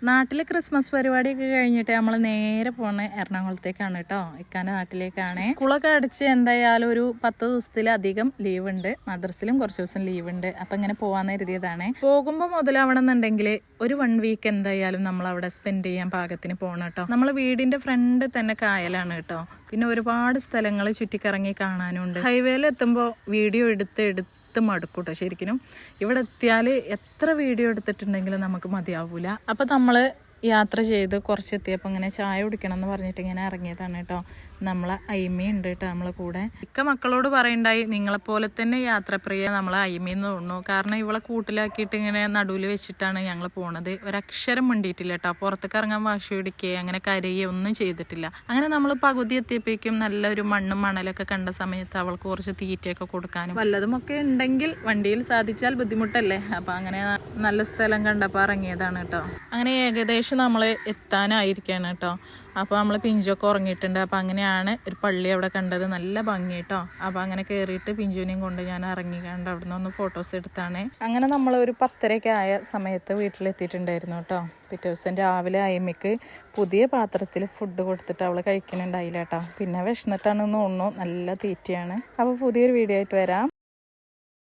നാട്ടിൽ ക്രിസ്മസ് പരിപാടിയൊക്കെ കഴിഞ്ഞിട്ട് നമ്മൾ നേരെ പോണ എറണാകുളത്തേക്കാണ് കേട്ടോ. ഇക്കാൻ്റെ നാട്ടിലേക്കാണ്. സ്കൂളൊക്കെ അടിച്ച് എന്തായാലും ഒരു 10 ദിവസത്തിലധികം ലീവ് ഉണ്ട്. മദ്രസിലും കുറച്ച് ദിവസം ലീവ് ഉണ്ട്. അപ്പം ഇങ്ങനെ പോകാമെന്ന് കരുതിയതാണ്. പോകുമ്പോൾ മുതലാവണമെന്നുണ്ടെങ്കിൽ ഒരു 1 വീക്ക് എന്തായാലും നമ്മൾ അവിടെ സ്പെൻഡ് ചെയ്യാൻ പാകത്തിന് പോകണം കേട്ടോ. നമ്മൾ വീടിൻ്റെ ഫ്രണ്ട് തന്നെ കായലാണ് കേട്ടോ. പിന്നെ ഒരുപാട് സ്ഥലങ്ങൾ ചുറ്റിക്കറങ്ങി കാണാനുണ്ട്. ഹൈവേയിൽ എത്തുമ്പോൾ വീഡിയോ എടുത്ത് മടുക്കൂട്ടോ. ശരിക്കും ഇവിടെ എത്തിയാൽ എത്ര വീഡിയോ എടുത്തിട്ടുണ്ടെങ്കിലും നമുക്ക് മതിയാവൂല. അപ്പം നമ്മൾ യാത്ര ചെയ്ത് കുറച്ചെത്തിയപ്പോൾ ഇങ്ങനെ ചായ കുടിക്കണം എന്ന് പറഞ്ഞിട്ട് ഇങ്ങനെ ഇറങ്ങിയതാണ് കേട്ടോ. നമ്മളെ അയിമയുണ്ട് കേട്ടോ നമ്മളെ കൂടെ. ഇക്ക മക്കളോട് പറയണ്ടായി നിങ്ങളെപ്പോലെ തന്നെ യാത്രപ്രിയ നമ്മളെ അയിമയെന്ന് തോന്നുന്നു. കാരണം ഇവളെ കൂട്ടിലാക്കിയിട്ട് ഇങ്ങനെ നടുവിൽ വെച്ചിട്ടാണ് ഞങ്ങൾ പോണത്. ഒരക്ഷരം മിണ്ടിയിട്ടില്ല കേട്ടോ. പുറത്തേക്ക് ഇറങ്ങാൻ വാശി പിടിക്കുകയോ അങ്ങനെ കരയുകയോ ഒന്നും ചെയ്തിട്ടില്ല. അങ്ങനെ നമ്മൾ പകുതി എത്തിയപ്പോഴേക്കും നല്ലൊരു മണ്ണും മണലൊക്കെ കണ്ട സമയത്ത് അവൾക്ക് കുറച്ച് തീറ്റയൊക്കെ കൊടുക്കാനും വല്ലതുമൊക്കെ ഉണ്ടെങ്കിൽ വണ്ടിയിൽ സാധിച്ചാൽ ബുദ്ധിമുട്ടല്ലേ. അപ്പം അങ്ങനെ നല്ല സ്ഥലം കണ്ടപ്പോൾ ഇറങ്ങിയതാണ് കേട്ടോ. അങ്ങനെ ഏകദേശം നമ്മൾ എത്താനായിരിക്കുകയാണ് കേട്ടോ. അപ്പോൾ നമ്മൾ പിഞ്ചൊക്കെ ഉറങ്ങിയിട്ടുണ്ട്. അപ്പോൾ അങ്ങനെയാണ് ഒരു പള്ളി അവിടെ കണ്ടത്. നല്ല ഭംഗി കേട്ടോ. അപ്പോൾ അങ്ങനെ കയറിയിട്ട് പിഞ്ചുവിനെയും കൊണ്ട് ഞാൻ ഇറങ്ങി കണ്ട് അവിടെ നിന്ന് ഫോട്ടോസ് എടുത്താണ്. അങ്ങനെ നമ്മൾ ഒരു 10:30 ആയ സമയത്ത് വീട്ടിലെത്തിയിട്ടുണ്ടായിരുന്നു കേട്ടോ. പിറ്റേ ദിവസം രാവിലെ അയിമയ്ക്ക് പുതിയ പാത്രത്തിൽ ഫുഡ് കൊടുത്തിട്ട് അവൾ കഴിക്കുന്നുണ്ടായില്ല കേട്ടോ. പിന്നെ വിശന്നിട്ടാണെന്ന് തോന്നുന്നു. നല്ല തീറ്റയാണ്. അപ്പോൾ പുതിയൊരു വീഡിയോ ആയിട്ട് വരാം.